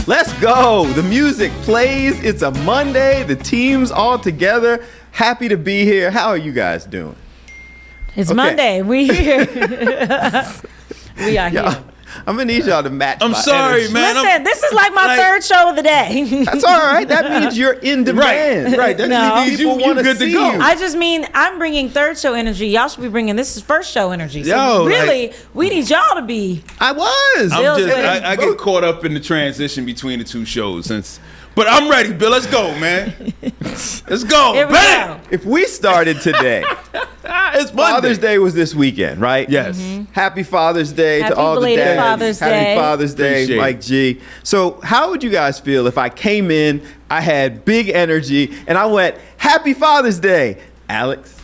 Let's go. The music plays. It's a Monday. The team's all together. Happy to be here. How are you guys doing? It's Monday. We here. We are Yeah. here. I'm gonna need y'all to match. I'm my sorry, energy. man. Listen, this is like my third show of the day. That's all right. That means you're in demand. Right. That No. means you wanna good to see go. you. I just mean I'm bringing third show energy. Y'all should be bringing this is first show energy. So Yo, really, we need y'all to be. I was. Bill's with it. I get caught up in the transition between the two shows but I'm ready, Bill. Let's go, man. Let's go. Here we Bam! go. If we started today, It's Monday. Father's Day was this weekend, right? Yes. Happy Father's Day Happy to all the belated dads. Father's Happy Day. Father's Day, Appreciate Mike G. So how would you guys feel if I came in, I had big energy, and I went, Happy Father's Day, Alex?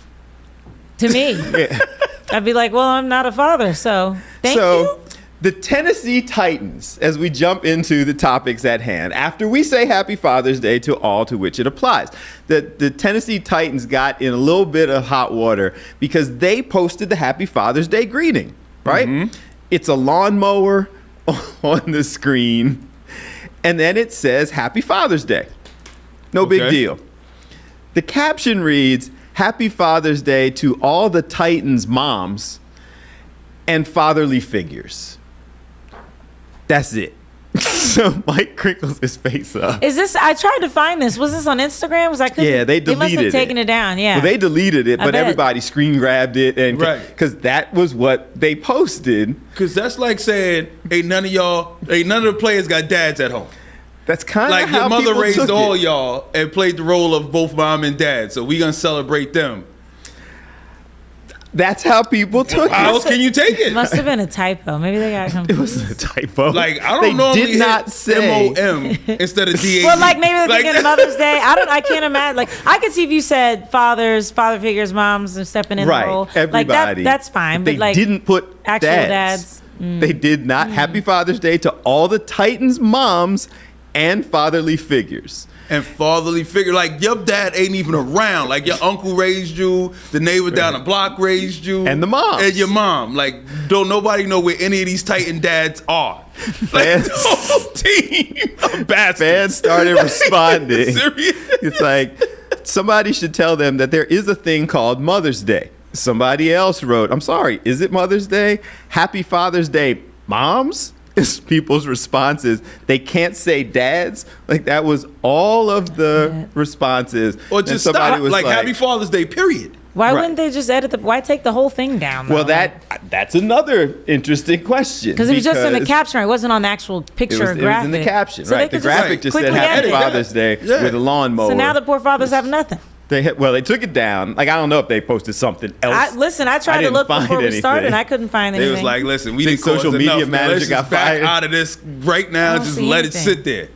To me, Yeah. I'd be like, well, I'm not a father, so thank So you. the Tennessee Titans, as we jump into the topics at hand, after we say Happy Father's Day to all to which it applies, the Tennessee Titans got in a little bit of hot water because they posted the Happy Father's Day greeting, right? Mm-hmm. It's a lawnmower on the screen, and then it says Happy Father's Day. No big Okay. deal. The caption reads, Happy Father's Day to all the Titans moms and fatherly figures. That's it. So Mike crinkles his face up. Is this? I tried to find this. Was this on Instagram? Was I? Couldn't- Yeah, they They must deleted have taken it down. Yeah. Well, they deleted it, I but bet. everybody screen grabbed it, and Right. because that was what they posted. Because that's like saying, ain't none of the players got dads at home. That's kind of Like how your mother people raised took all it. y'all and played the role of both mom and dad. So we gonna celebrate them. That's how people took How it. else can you take it? Must have been a typo. Maybe they got It confused. was a typo. Like I They don't normally did not say. MOM instead of DA. Well, like maybe they're Like- thinking Mother's Day. I can't imagine. Like I could see if you said father figures, moms, and stepping in Right, the role. everybody. Like that's fine. They But like didn't put actual dads. They did not. Happy Father's Day to all the Titans moms and fatherly figures. and fatherly figure. Like your dad ain't even around. Like your uncle raised you, the neighbor down the block raised you, And the moms. and your mom. Like don't nobody know where any of these Titan dads are. Like Fans- the whole team of bastards. Fans started responding. Serious? It's like somebody should tell them that there is a thing called Mother's Day. Somebody else wrote, I'm sorry, is it Mother's Day? Happy Father's Day, moms? Is people's responses. They can't say dads. Like that was all of the responses. Or And just somebody stop. was Like Happy Father's Day. Period. why right. wouldn't they just edit the? Why take the whole thing down? Well, that's another interesting question. because it was just in the because caption. Right? It wasn't on the actual It picture was, or it was graphic. in the caption, So they right? The could graphic just said quickly Happy edit it. Father's Day Yeah. with a lawnmower. So now the poor fathers have nothing. They took it down. Like I don't know if they posted something else. I tried to didn't look find before we anything. started, and I couldn't find They anything. was like, listen, we Think didn't social cause media enough, man. manager Let's got just back fired? out of this right now. I don't Just see let it anything. sit there.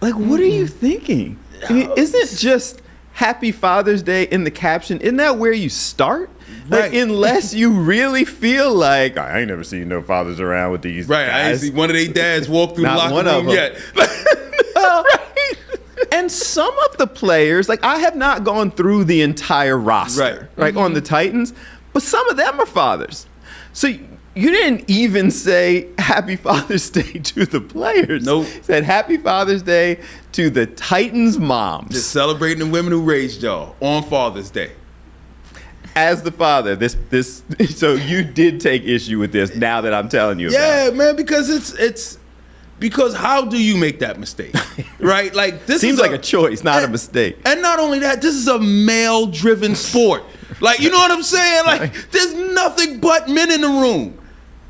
Like, what are you thinking? I mean, isn't just Happy Father's Day in the caption? Isn't that where you start? Like, Right. unless you really feel like I ain't never seen no fathers around with these Right. I ain't guys. see one of their dads walk through the Not locker one of room them. yet. Well, and some of the players, like I have not gone through the entire roster, Right. on the Titans, but some of them are fathers. So you didn't even say Happy Father's Day to the players. Nope. You said Happy Father's Day to the Titans moms. Just celebrating the women who raised y'all on Father's Day. As the father, this so you did take issue with this now that I'm telling you about Yeah, it. man, because it's because how do you make that mistake? Right? Like this Seems is like a choice, not a and- mistake. And not only that, this is a male-driven sport. Like, you know what I'm saying? Like, there's nothing but men in the room.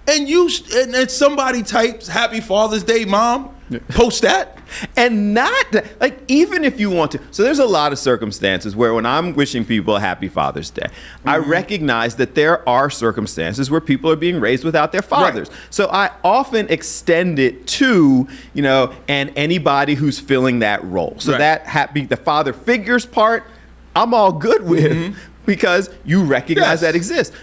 And and somebody types Happy Father's Day, Mom. Post that. And not like even if you want to. So there's a lot of circumstances where when I'm wishing people a happy Father's Day, I recognize that there are circumstances where people are being raised without their fathers. Right. So I often extend it to, and anybody who's filling that role. So Right. that the father figures part, I'm all good with because you recognize Yes. that exists.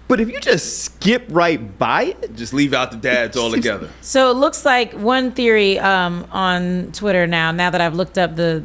But if you just skip right by it, Just leave out the dads altogether. So it looks like one theory on Twitter now that I've looked up the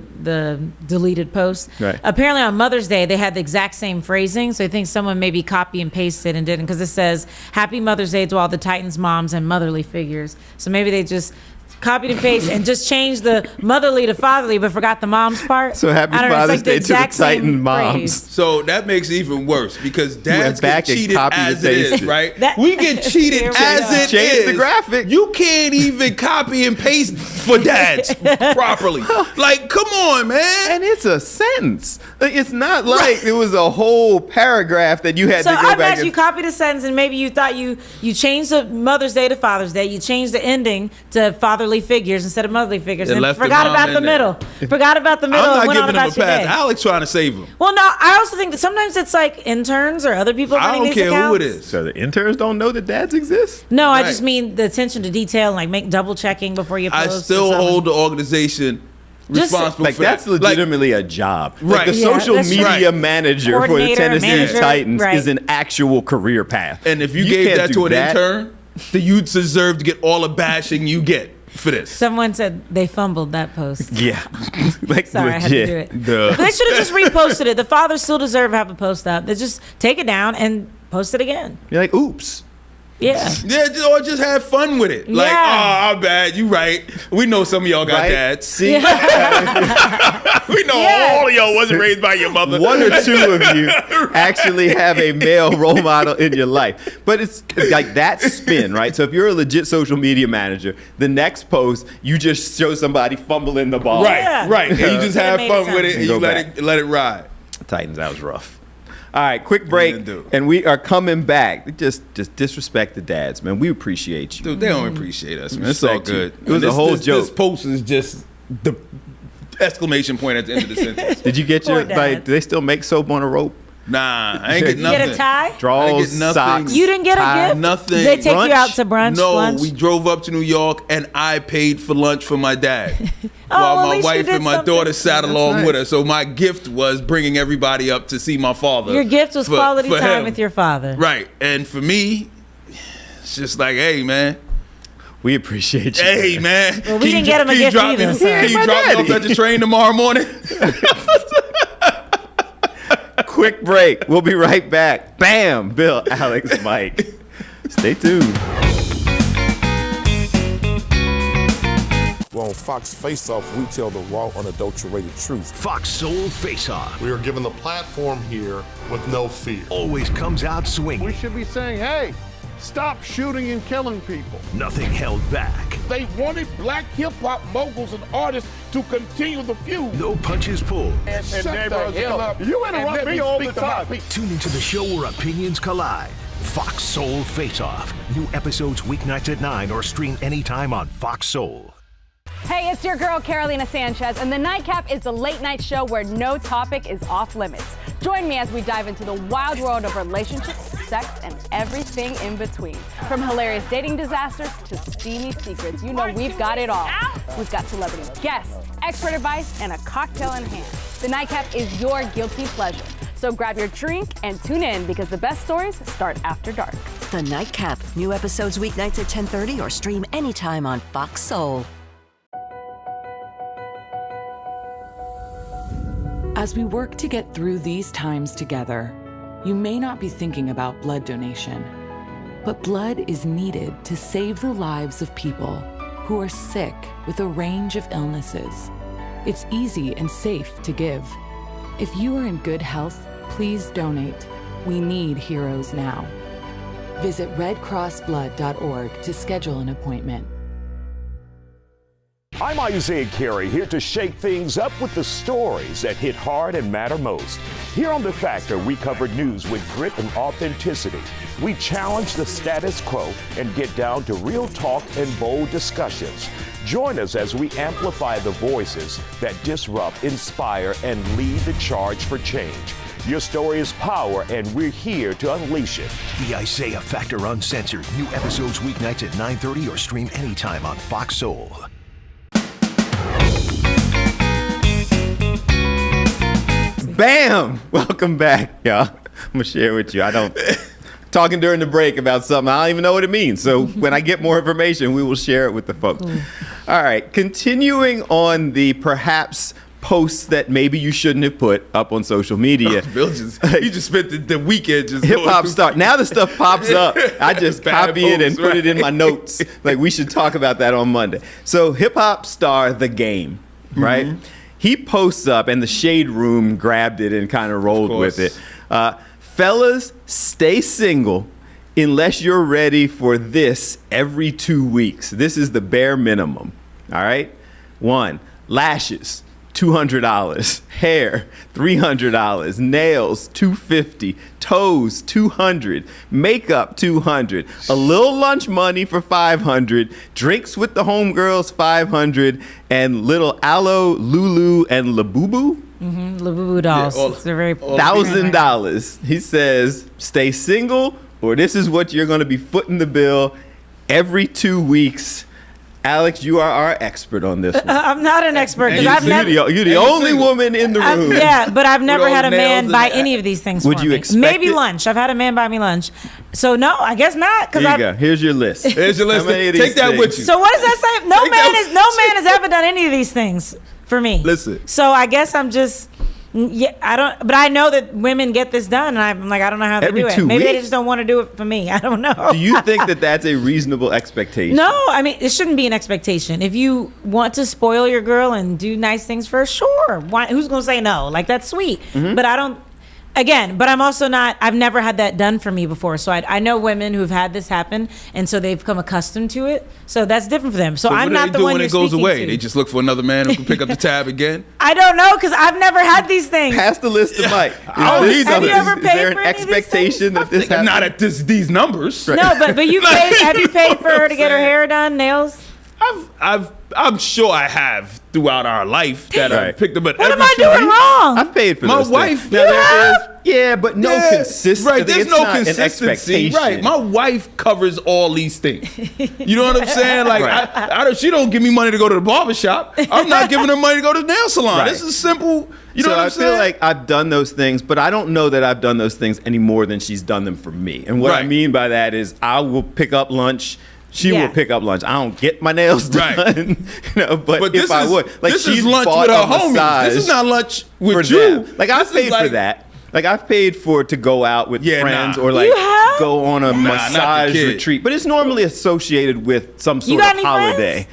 deleted post. Right. Apparently on Mother's Day, they had the exact same phrasing. So I think someone maybe copy and pasted and didn't because it says, Happy Mother's Day to all the Titans moms and motherly figures. So maybe they just copied and pasted and just changed the motherly to fatherly, but forgot the mom's part. So happy I don't know, it's Father's like the Day to the exact same Titan moms. phrase. So that makes it even worse because dads back get and cheated copy and as it is, pasted. right? That- We get cheated Here we as go. it is. Change the graphic. You can't even copy and paste for dads properly. Like, come on, man. And it's a sentence. Like, it's not like it was a whole paragraph that you had So to go I back imagine and you copied a sentence and maybe you thought you changed the Mother's Day to Father's Day. You changed the ending to fatherly figures instead of motherly figures, It and left the forgot mom about in the there. middle. Forgot about the middle I'm and not went on giving him a about your pass. day. Alex trying to save him. Well, no, I also think that sometimes it's like interns or other people I running don't these care accounts. who it is. So the interns don't know that dads exist? No, I Right. just mean the attention to detail, like make double checking before you post. I or still something. hold the organization Just- responsible Like for that's that. Like, legitimately a job. Right. Like the Yeah, social that's media right. manager for the Coordinator, Tennessee manager, Titans right. is an actual career path. and if you gave can't that do to an that. intern, the youth deserve to get all the bashing you get for this. Someone said they fumbled that post. Yeah, like Sorry, I had to do legit. it. Duh. But they should have just reposted it. The fathers still deserve to have a post up. They just take it down and post it again. You're like, oops. Yeah. Yeah, or just have fun with it. Like, Yeah. oh, I'm bad. You right. We know some of y'all got Right? dads. See, We know Yeah. all of y'all wasn't raised by your mother. one or two of you actually have a male role model in your life. But it's like that spin, right? So if you're a legit social media manager, the next post, you just show somebody fumbling the ball. Right, Yeah. right. And you just That have made fun sense. with it and Go you back. let it ride. Titans, that was rough. All right, quick break, Yeah, dude. and we are coming back. Just disrespect the dads, man. We appreciate you. Dude, they don't appreciate us, man. It's all Respect you. good. It was a whole This joke. post is just the exclamation point at the end of the sentence. Did you get your, Poor like, dads. do they still make soap on a rope? Nah, I ain't get You nothing. Get a tie? I Draws, get nothing. socks. You didn't get a tie. gift? Nothing. Did they take Brunch? you out to brunch? No, lunch? we drove up to New York and I paid for lunch for my dad. well, while at my least you wife did and my something. daughter sat along nice. with her. So my gift was bringing everybody up to see my father. Your gift was for- quality for time him. with your father. Right. And for me, it's just like, hey, man. We appreciate you. Hey, man. Well, we didn't get him a Can you gift drop either, me- so- Can you My drop me off daddy. at the train tomorrow morning? Quick break. We'll be right back. Bam! Bill, Alex, Mike. Stay tuned. Well, on Fox Face Off, we tell the raw, unadulterated truth. Fox Soul Face Off We are given the platform here with no fear. always comes out We swinging. should be saying, hey, stop shooting and killing people. Nothing held back. They wanted black hip hop moguls and artists to continue the feud. No punches pulled. And shut neighbors, the hell up. you and interrupt let me all speak the to my time. people. Tune into the show where opinions collide. Fox Soul Face Off. New episodes weeknights at 9 or stream anytime on Fox Soul. Hey, it's your girl Carolina Sanchez, and The Nightcap is the late night show where no topic is off limits. Join me as we dive into the wild world of relationships, sex, and everything in between. From hilarious dating disasters to steamy secrets, you know we've got it all. We've got celebrity guests, expert advice, and a cocktail in hand. The Nightcap is your guilty pleasure. So grab your drink and tune in because the best stories start after dark. The Nightcap. New episodes weeknights at 10:30 or stream anytime on Fox Soul. As we work to get through these times together, you may not be thinking about blood donation, but blood is needed to save the lives of people who are sick with a range of illnesses. It's easy and safe to give. If you are in good health, please donate. We need heroes now. Visit redcrossblood.org to schedule an appointment. I'm Isaiah Carey, here to shake things up with the stories that hit hard and matter most. Here on The Factor, we cover news with grit and authenticity. We challenge the status quo and get down to real talk and bold discussions. Join us as we amplify the voices that disrupt, inspire, and lead the charge for change. Your story is power, and we're here to unleash it. The Isaiah Factor Uncensored. New episodes weeknights at 9:30 or stream anytime on Fox Soul. Bam! Welcome back, y'all. I'm gonna share with you. I don't talking during the break about something. I don't even know what it means. So when I get more information, we will share it with the folks. All right. Continuing on the perhaps posts that maybe you shouldn't have put up on social media. Bill you just spent the weekend just Hip hop star. Now the stuff pops up. I just Bad copy it and posts, put it in right. my notes. Like, we should talk about that on Monday. So hip hop star The Game, right? He posts up, and the Shade Room grabbed it and kind of rolled with it. Fellas, stay single unless you're ready for this every 2 weeks. This is the bare minimum. All right? 1, lashes, $200. Hair, $300. Nails, $250. Toes, $200. Makeup, $200. A little lunch money for $500. Drinks with the homegirls, $500. And little Aloe, Lulu, and Labubu, Labubu dolls. Yeah, It's a very $1,000. He says, stay single, or this is what you're going to be footing the bill every 2 weeks. Alex, you are our expert on this one. I'm not an expert because I've never. You're the only woman in the room. Yeah, but I've never all had a nails man and buy that. any of these things Would for you me. expect Maybe it? lunch. I've had a man buy me lunch. So no, I guess not. Here you go. Here's your list. Here's your list. How many of Take these that things? with you. So what does that say? No Take man that- has ever done any of these things for me. Listen. So I guess I'm just. Yeah, I don't. But I know that women get this done, and I'm like, I don't know how they Every do it. 2 Maybe they weeks? just don't want to do it for me. I don't know. Do you think that that's a reasonable expectation? No, I mean it shouldn't be an expectation. If you want to spoil your girl and do nice things for her, sure. Why, who's gonna say no? Like that's sweet. But I don't. Again, but I'm also not. I've never had that done for me before. So I know women who've had this happen, and so they've become accustomed to it. So that's different for them. So I'm what do not they the do one when you're it goes speaking away? to. They just look for another man who can pick up the tab again. I don't know because I've never had these things. Pass the list to Mike. I don't need Have you ever is paid there for an any of these expectation that this happens? Not at these numbers. No, but you paid. Have you paid for her to get her hair done, nails? I'm sure I have throughout our life that I've picked up. But What am every I 2 doing weeks- wrong? I've paid for My those wife- things. Now, You there have? is- yeah, but no Yeah, consistency. Right, there's It's no not an consistency. expectation. Right, my wife covers all these things. You know what I'm saying? Like, Right. I don't, she don't give me money to go to the barber shop. I'm not giving her money to go to the nail salon. Right. This is simple. You know So what I'm I saying? feel like I've done those things, but I don't know that I've done those things any more than she's done them for me. And what I Right. mean by that is I will pick up lunch. She Yeah. will pick up lunch. I don't get my nails done, Right. you know, but But if this I is, would, like this she's is lunch bought with her a homies. massage This is not lunch with for you. them. Like I've This is paid like- for that. Like I've paid for to go out with Yeah, friends nah. or like You have? go on a not the massage kid. retreat, but it's normally associated with some sort got of any holiday.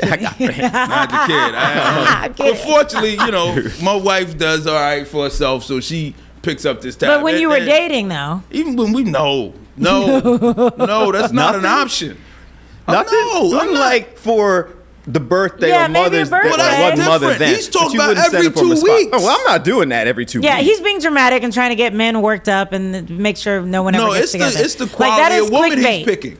I got friends. Not the kid. I'm kidding. But fortunately, you know, my wife does all right for herself, so she picks up this tab. But when you were And- dating, though, even when we no, that's not an option. Nothing. No, I'm not. Unlike for the birthday Yeah, or maybe a Mother's Day. birthday. Well, Well, it that's wasn't Mother's different. Day. He's talking but you about wouldn't send every it from 2 a spot. weeks. Oh, well, I'm not doing that every 2 yeah, weeks. he's being dramatic and trying to get men worked up and make sure no one ever No, gets it's together. the Like, quality that is of woman clickbait. he's picking.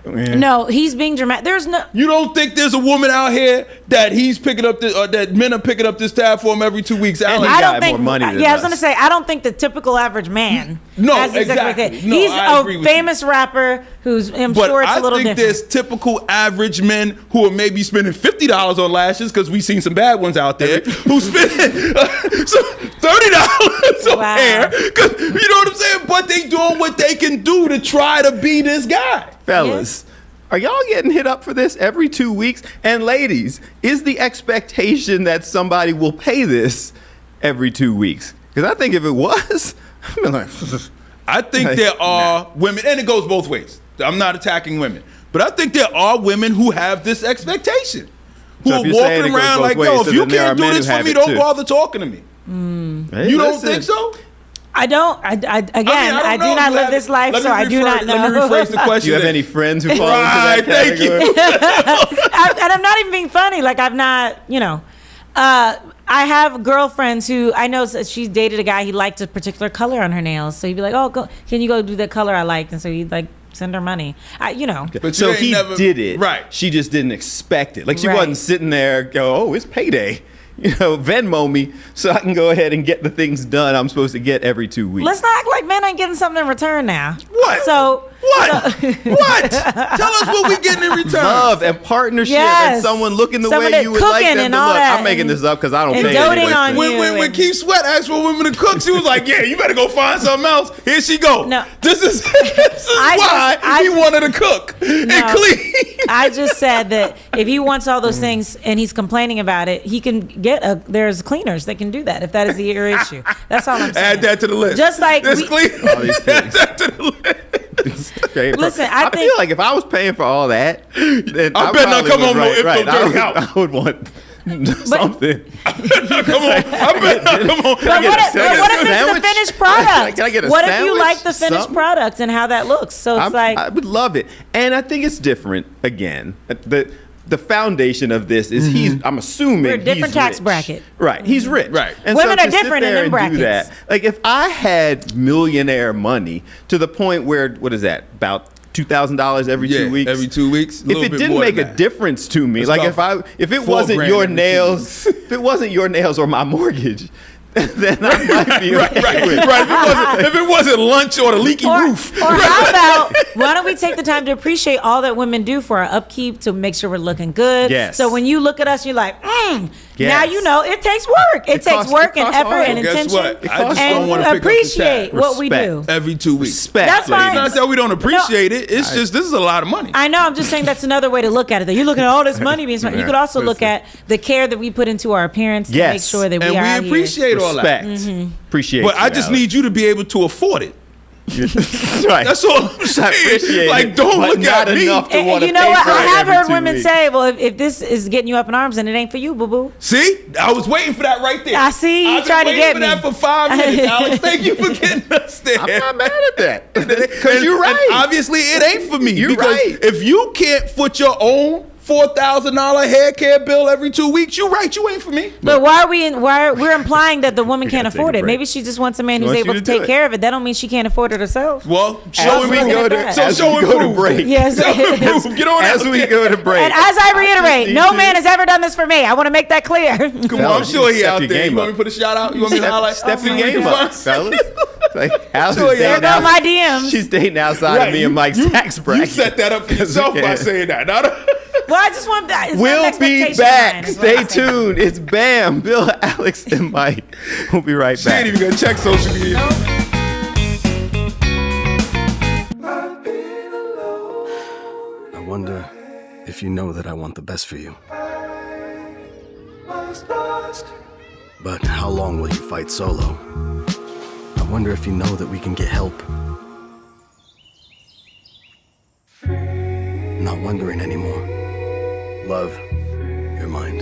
No, he's being dramatic. There's no. You don't think there's a woman out here that he's picking up this, or that men are picking up this tab for him every 2 weeks? And Alex? he I got don't think. more money than Yeah, I was gonna us. say I don't think the typical average man. No, has this exactly. expectation. No, He's I agree a with you. famous rapper who's. I'm But sure it's I a little think different. there's typical average men who are maybe spending $50 on lashes because we've seen some bad ones out there who spending $30 on Wow. hair. 'Cause, you know what I'm saying? But they doing what they can do to try to be this guy. Fellas, are y'all getting hit up for this every 2 weeks? And ladies, is the expectation that somebody will pay this every 2 weeks? Because I think if it was, I'd be like, I think there are women, and it goes both ways. I'm not attacking women, but I think there are women who have this expectation, who So are if you're saying it walking goes around both like, ways, yo, so if you then there are can't do men this who for have me, it don't too. bother talking to me. hey, You don't listen. think so? I don't. I I again. don't I do know. not You live have- this life, let so me I do not know. Let me rephrase the Do question. you have then. any friends who fall Right, into that thank category? you. And I'm not even being funny. Like I've not, I have girlfriends who I know she dated a guy. He liked a particular color on her nails, so he'd be like, "Oh, can you go do that color I liked?" And so he'd like send her money. But So you ain't he never- did it. Right. She just didn't expect it. Like she Right. wasn't sitting there go, oh, it's payday. Venmo me so I can go ahead and get the things done I'm supposed to get every 2 weeks. Let's not act like men ain't getting something in return now. What? So What? What? Tell us what we getting in return. Love and partnership Yes. and someone looking the Someone way that you would like cooking them and to all look. that I'm making this up because I don't and pay doting anybody on for you. it. When Keith Sweat asked for women to cook, she was like, "Yeah, you better go find something else." Here she go. No. This is why he wanted to cook and clean. I just said that if he wants all those things and he's complaining about it, he can get there's cleaners that can do that if that is your issue. That's all I'm saying. Add that to the list. Just like This we- clean. All these things. Add that to the list. Listen, I I feel think like if I was paying for all that, then I better not probably come would home no if no dirty house. I would want something. Come on. I better not come on. But what if it's the sandwich? finished product? Can I get a what if you sandwich? like the finished Something? product and how that looks? So it's I would love it, and I think it's different. Again, the foundation of this is I'm assuming We're a different he's tax rich. bracket. Right, he's rich. Right. And Women so are to sit different in there them and do brackets. that, like if I had millionaire money to the point where what is that about $2,000 every 2 weeks? Every 2 weeks. If it didn't make a difference to me, like if it wasn't your nails, if it wasn't your nails or my mortgage, then I might be okay with it. Right. If it wasn't lunch or the leaky roof. Or how about, why don't we take the time to appreciate all that women do for our upkeep to make sure we're looking good? Yes. So when you look at us, you're like, now Yes. you know it takes work. It takes work and effort hard. and Guess intention. what? I just don't And wanna pick up the appreciate tab. what we do. Respect. Every 2 weeks. Respect. That's fine. It's not that we don't appreciate it. It's just this is a lot of money. I know. I'm just saying that's another way to look at it. That you're looking at all this money being spent. You could also look at the care that we put into our appearance to Yes. make sure that And we are we out appreciate all that. Respect. Appreciate. But I you, just Alex. need you to be able to afford it. Right. That's all I'm saying. appreciate Like, it, don't but look not at me. enough to And want to you know pay what? for I it have every heard 2 women weeks. say, "Well, if this is getting you up in arms, then it ain't for you, boo boo." See? I was waiting for that right there. I see. You I've been tried to waiting get for me. that for 5 minutes, Alex. Thank you for getting us there. I'm not mad at that because you're And right. obviously, it ain't for me. You're because right. if you can't foot your own $4,000 hair care bill every 2 weeks, you're right. You ain't for me. But why we're implying that the woman can't gotta take afford a it? break. Maybe she just wants a man She w's wants able you to to do take it. care of it. That don't mean she can't afford it herself. Well, As show and we prove. go that. to, So as show we and go to prove. break. Yes. Show and prove. Get on As out we there. go to break. And as I reiterate, need no to- man has ever done this for me. I want to make that clear. Come on, I'm Fellas, sure he step out your there. game You want up. me to put a shout out? You want me to highlight? Step your Oh, game my up, God. fellas. Like, Al's Sure, yeah. dating There go out- my DMs. She's dating outside Right. of me and Mike's tax bracket. You set that up for yourself by saying that. Well, I just want that. It's not an We'll be expectation back. of mine, is what Stay I'm saying. tuned. It's Bam, Bill, Alex, and Mike. We'll be right She ain't back. even gonna check social media. I wonder if you know that I want the best for you. But how long will you fight solo? I wonder if you know that we can get help. Not wondering anymore. Love, your mind.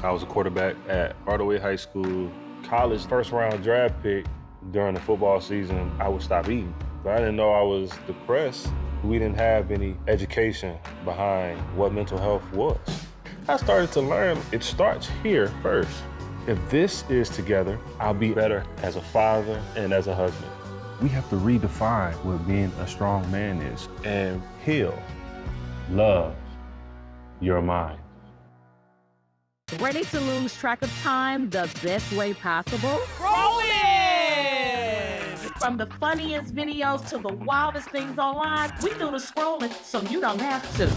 I was a quarterback at Hardaway High School. College first round draft pick. During the football season, I would stop eating. But I didn't know I was depressed. We didn't have any education behind what mental health was. I started to learn it starts here first. If this is together, I'll be better as a father and as a husband. We have to redefine what being a strong man is and heal, love your mind. Ready to lose track of time the best way possible? Rolling! From the funniest videos to the wildest things online, we do the scrolling so you don't have to.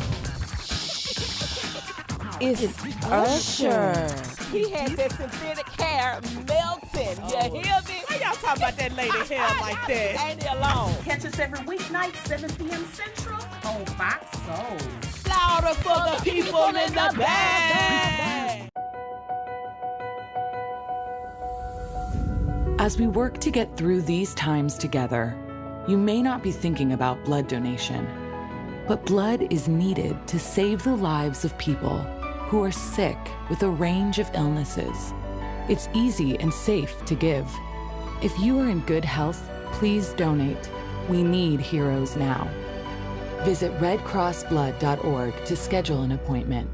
It's Usher. He had that synthetic hair melting. You hear me? Why y'all talking about that lady hair like that? Ain't he alone? Catch us every weeknight, 7 p.m. Central on Fox Soul. Louder for the people in the back. As we work to get through these times together, you may not be thinking about blood donation, but blood is needed to save the lives of people who are sick with a range of illnesses. It's easy and safe to give. If you are in good health, please donate. We need heroes now. Visit redcrossblood.org to schedule an appointment.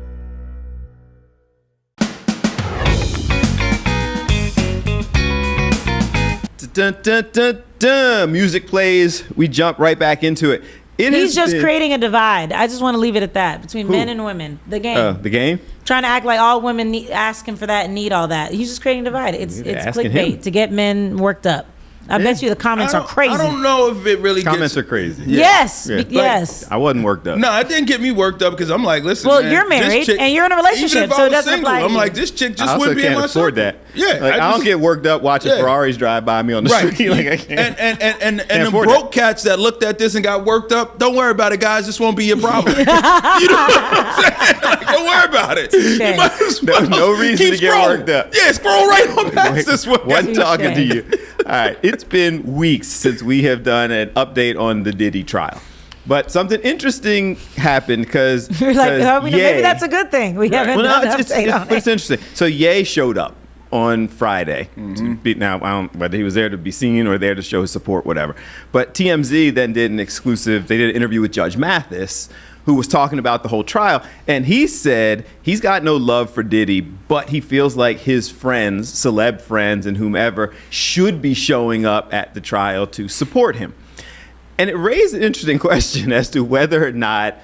Dun, dun, dun, dun. Music plays. We jump right back into it. He's just creating a divide. I just want to leave it at that between men and women. The game. The game? Trying to act like all women asking for that and need all that. He's just creating a divide. It's clickbait to get men worked up. I bet you the comments are crazy. I don't know if it really Comments are crazy. Yes. Yeah. Yes. I wasn't worked up. No, it didn't get me worked up because I'm like, listen, Well, man, you're married this chick, and you're in a relationship, even if so I it was doesn't single, apply to I'm you. like, this chick I just also wouldn't be in can't my afford circle. that. Yeah, Like, I don't get worked up watching Ferraris drive by me on the street. Like I can't. And the broke cats that looked at this and got worked up, don't worry about it, guys. This won't be your problem. You know what I'm saying? Like, don't worry about it. You might as well There's no reason keep to get scrolling. worked up. Yeah, scroll right on past this one. Wasn't talking to you. All right, it's been weeks since we have done an update on the Diddy trial, but something interesting happened because You're like, maybe that's a good thing. We haven't done an update on it's interesting. So Ye showed up on Friday. Now, I don't whether he was there to be seen or there to show his support, whatever. But TMZ then did an exclusive. They did an interview with Judge Mathis, who was talking about the whole trial. And he said he's got no love for Diddy, but he feels like his friends, celeb friends and whomever, should be showing up at the trial to support him. And it raised an interesting question as to whether or not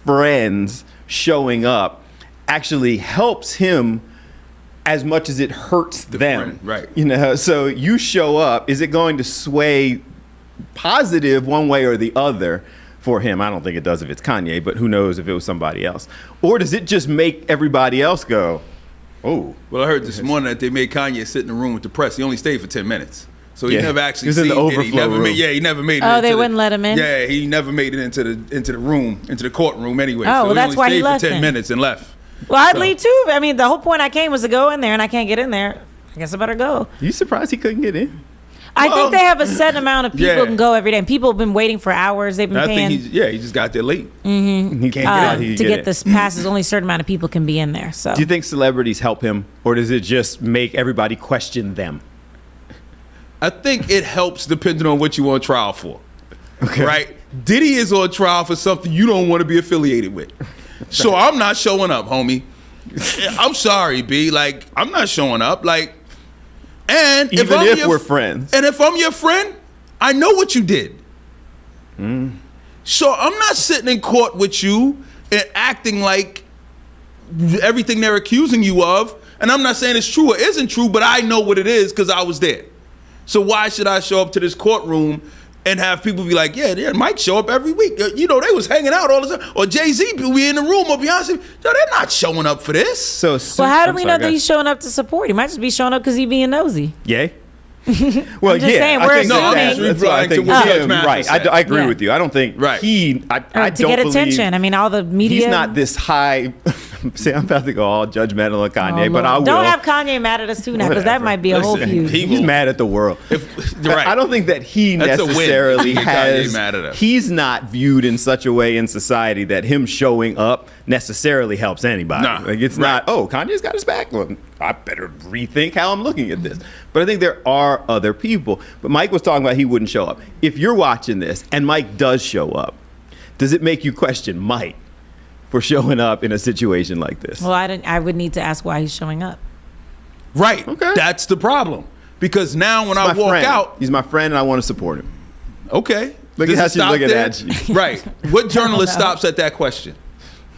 friends showing up actually helps him as much as it hurts them. Right. You know, so you show up, is it going to sway positive one way or the other for him? I don't think it does if it's Kanye, but who knows if it was somebody else. Or does it just make everybody else go, oh. Well, I heard this morning that they made Kanye sit in the room with the press. He only stayed for 10 minutes. So he never actually he was in the seen Diddy. overflow room. He never made it. Oh, they into wouldn't let him in? Yeah, he never made it into the room, into the courtroom anyway. Oh, so well, that's he why only he stayed left for 10 then. minutes and left. Well, I'd leave too. I mean, the whole point I came was to go in there, and I can't get in there. I guess I better go. You surprised he couldn't get in? I think they have a set amount of people yeah. who can go every day, and people have been waiting for hours. They've been I paying. think he just got there late. Mm-hmm. He can't to get this passes, only a certain amount of people can be in there. So, Do you think celebrities help him, or does it just make everybody question them? I think it helps depending on what you on trial for. Okay. Right? Diddy is on trial for something you don't want to be affiliated with. So I'm not showing up, homie. I'm sorry, B. Like, I'm not showing up. Like, and Even if we're friends. And if I'm your friend, I know what you did. So I'm not sitting in court with you and acting like everything they're accusing you of. And I'm not saying it's true or isn't true, but I know what it is because I was there. So why should I show up to this courtroom and have people be like, yeah, Mike show up every week. You know, they was hanging out all the time. Or Jay-Z be in the room or Beyonce. No, they're not showing up for this. So well, how do we know that he's showing up to support? He might just be showing up because he being nosy. Yay. Well, I'm just saying, we're assuming. That's what I think. Right. I agree with you. I don't think he. I to don't get believe attention. I mean, all the media. He's not this high. See, I'm about to go all judgmental on Kanye, but I will. Don't have Kanye mad at us too now, because that might be a whole feud. He's mad at the world. Right. I don't think that he That's a win. necessarily Kanye has. mad at us. He's not viewed in such a way in society that him showing up necessarily helps anybody. Nah. Like it's not. Oh, Kanye's got his back. Well, I better rethink how I'm looking at this. But I think there are other people. But Mike was talking about he wouldn't show up. If you're watching this and Mike does show up, does it make you question Mike for showing up in a situation like this? Well, I would need to ask why he's showing up. Right. Okay. That's the problem. Because now when I walk friend. out, he's my friend and I want to support him. Okay. Look at Does how it she's stop looking there? at you. Right. What journalist stops at that question?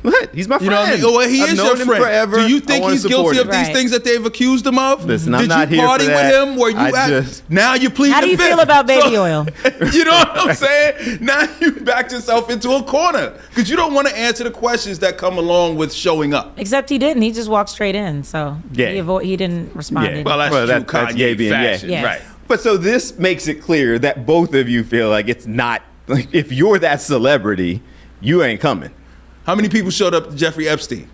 What? He's my friend. You know what I mean? Well, he I've is known your him friend. forever. Do you I think wanna he's support guilty him. of these things that they've accused him of? Listen, I'm Did not you here party for with that. him? Were you now you plead How do the you fifth. feel about Baby So- Oil? You know what I'm saying? Now you backed yourself into a corner because you don't want to answer the questions that come along with showing up. Except he didn't. He just walked straight in. So Yeah. he didn't respond. Yeah. to Well, that's Well, true that's Kanye Ye being Ye. fashion. Yes. Right. But so this makes it clear that both of you feel like it's not like if you're that celebrity, you ain't coming. How many people showed up to Jeffrey Epstein?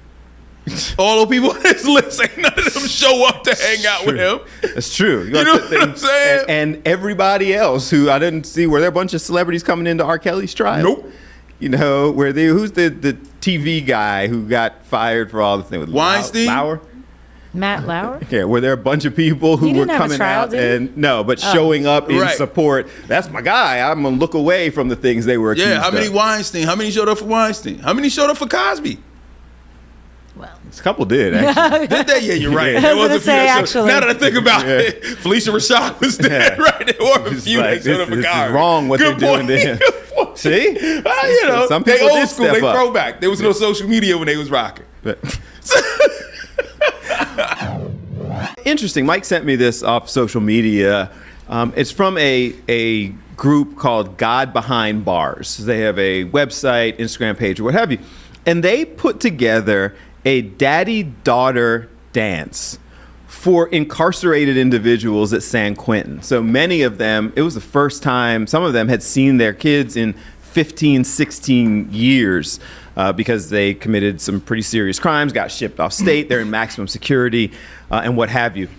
All the people on his list, ain't none of them show up to hang out with him. That's true. You know what I'm saying? And everybody else who I didn't see, were there a bunch of celebrities coming into R. Kelly's trial? Nope. You know, who's the TV guy who got fired for all the things? Weinstein? Lauer? Matt Lauer? Yeah, were there a bunch of people who He were didn't have a coming trial, out did he? and no, but Oh. showing up in Right. support? That's my guy. I'm gonna look away from the things they were accused Yeah, how many of. Weinstein? How many showed up for Weinstein? How many showed up for Cosby? A couple did actually. Did they? Yeah, you're right. I was There was gonna a few say, that showed- actually. Now that I think about it, Felicia Rashad was there, Yeah. right? There were a It's few like, that showed up for this is Cosby. wrong what Good they're doing point. to him. Good point. See? You know, Some they people old did school, step they up. throwback. There was no social media when they was rocking. But interesting. Mike sent me this off social media. It's from a group called God Behind Bars. They have a website, Instagram page, or what have you. And they put together a daddy-daughter dance for incarcerated individuals at San Quentin. So many of them, it was the first time, some of them had seen their kids in 15, 16 years because they committed some pretty serious crimes, got shipped off state, they're in maximum security, and what have you.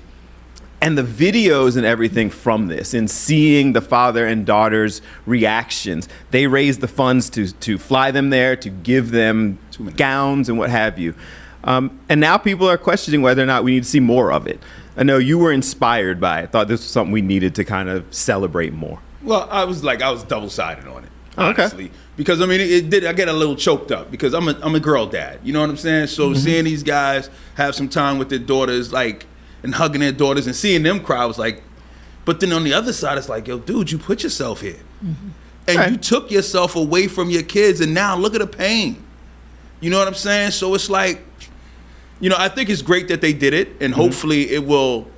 And the videos and everything from this, and seeing the father and daughter's reactions, they raised the funds to fly them there, to give them gowns and what have you. And now people are questioning whether or not we need to see more of it. I know you were inspired by it. Thought this was something we needed to kind of celebrate more. Well, I was double-sided on it, Okay. honestly. Because, I mean, it did. I get a little choked up because I'm a girl dad. You know what I'm saying? So seeing these guys have some time with their daughters, like, and hugging their daughters and seeing them cry, I was like, but then on the other side, it's like, yo, dude, you put yourself here. And you took yourself away from your kids, and now look at the pain. You know what I'm saying? So it's like, you know, I think it's great that they did it, and hopefully it will,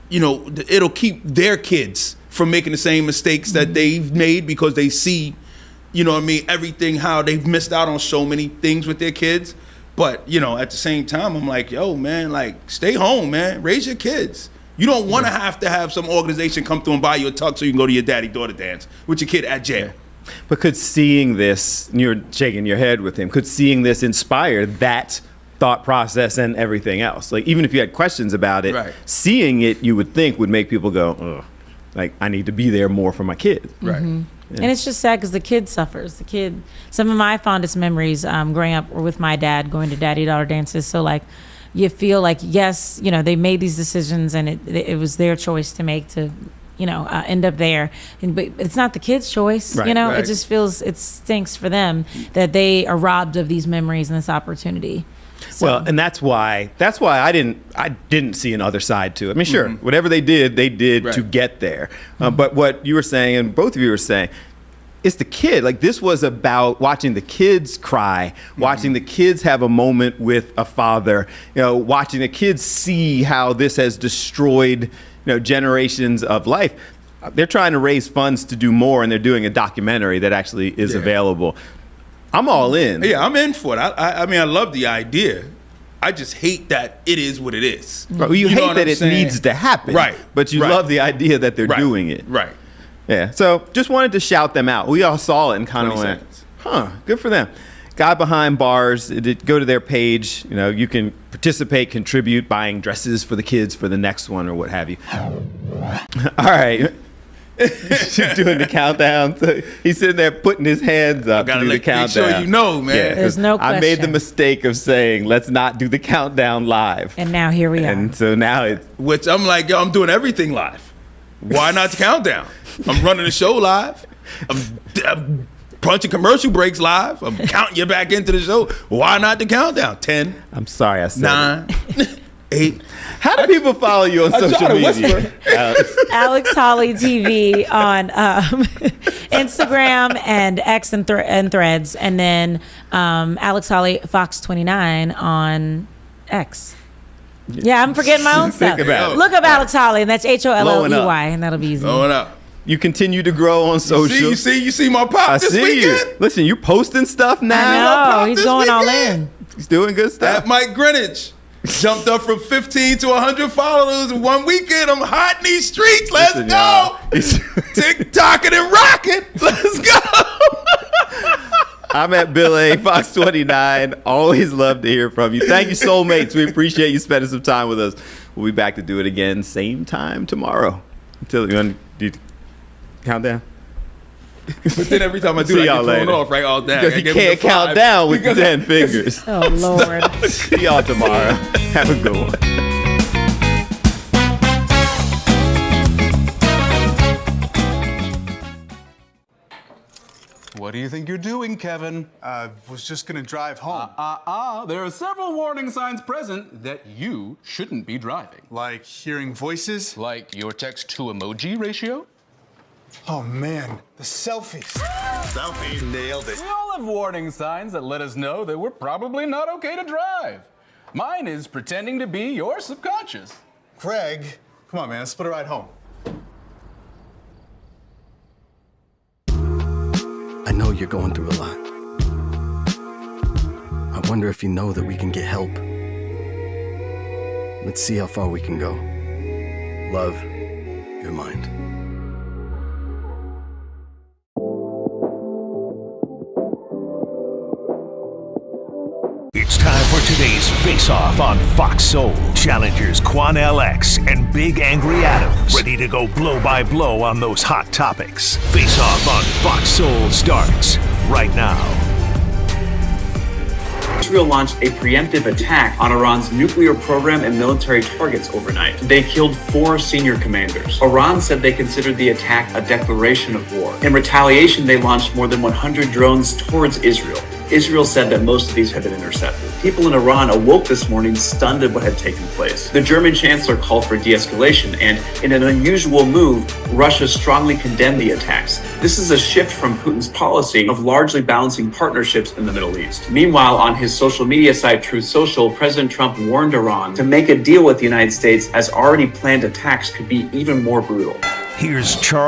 you know, it'll keep their kids from making the same mistakes that they've made because they see, you know what I mean, everything, how they've missed out on so many things with their kids. But, you know, at the same time, I'm like, yo, man, like, stay home, man. Raise your kids. You don't want to have some organization come through and buy you a tux so you can go to your daddy-daughter dance with your kid at jail. But could seeing this, and you're shaking your head with him, could seeing this inspire that thought process and everything else? Like, even if you had questions about it, seeing it, you would think, would make people go, ugh, like, I need to be there more for my kid. Right. And it's just sad because the kid suffers. Some of my fondest memories growing up were with my dad going to daddy-daughter dances. So, like, you feel like, yes, you know, they made these decisions and it was their choice to make to, you know, end up there. But it's not the kid's choice, you know? It just feels, it stinks for them that they are robbed of these memories and this opportunity. So. Well, and that's why I didn't see another side to it. I mean, sure, whatever they did to get there. But what you were saying, and both of you were saying, it's the kid. Like, this was about watching the kids cry, watching the kids have a moment with a father, you know, watching the kids see how this has destroyed, you know, generations of life. They're trying to raise funds to do more, and they're doing a documentary that actually is available. I'm all in. Yeah, I'm in for it. I mean, I love the idea. I just hate that it is what it is. Well, you hate that it needs to happen. Right. But you love the idea that they're doing it. Right. Yeah. So just wanted to shout them out. We all saw it and kind of went, huh, good for them. God Behind Bars, go to their page. You know, you can participate, contribute, buying dresses for the kids for the next one or what have you. All right. She's doing the countdown. So he's sitting there putting his hands up to do the countdown. Make sure you know, man. Yeah, there's no question. I made the mistake of saying, let's not do the countdown live. And now here we are. And so now it's... Which I'm like, yo, I'm doing everything live. Why not the countdown? I'm running the show live. I'm punching commercial breaks live. I'm counting you back into the show. Why not the countdown? 10. I'm sorry I said 9. 8. How do people follow you on social media? Alex Holly TV on Instagram and X and Threads, and then Alex Holly Fox 29 on X. Yeah, I'm forgetting my own stuff. Look up Alex Holly, and that's HOLLEY, and that'll be easy. Blowing up. You continue to grow on social. You see my pop this weekend? You. Listen, you posting stuff now. I know, he's going all in. He's doing good stuff. At Mike Greenwich. Jumped up from 15 to 100 followers in one weekend. I'm hot in these streets. Let's go. TikToking and rocking. Let's go. I'm at Bill A. Fox 29. Always love to hear from you. Thank you, soulmates. We appreciate you spending some time with us. We'll be back to do it again, same time tomorrow. Until you want to do countdown. But then every time I do, I get thrown off, right? All day. Because you can't count down with 10 fingers. Oh, Lord. See y'all tomorrow. Have a good one. What do you think you're doing, Kevin? Was just gonna drive home. There are several warning signs present that you shouldn't be driving. Like hearing voices? Like your text-to-emoji ratio? Oh man, the selfies. Selfie, nailed it. We all have warning signs that let us know that we're probably not okay to drive. Mine is pretending to be your subconscious. Craig, come on, man, let's split a ride home. I know you're going through a lot. I wonder if you know that we can get help. Let's see how far we can go. Love, your mind. It's time for today's face-off on Fox Soul. Challengers Quan LX and Big Angry Adams ready to go blow by blow on those hot topics. Face-off on Fox Soul starts right now. Israel launched a preemptive attack on Iran's nuclear program and military targets overnight. They killed 4 senior commanders. Iran said they considered the attack a declaration of war. In retaliation, they launched more than 100 drones towards Israel. Israel said that most of these had been intercepted. People in Iran awoke this morning stunned at what had taken place. The German chancellor called for de-escalation, and in an unusual move, Russia strongly condemned the attacks. This is a shift from Putin's policy of largely balancing partnerships in the Middle East. Meanwhile, on his social media site Truth Social, President Trump warned Iran to make a deal with the United States as already planned attacks could be even more brutal. Here's Charles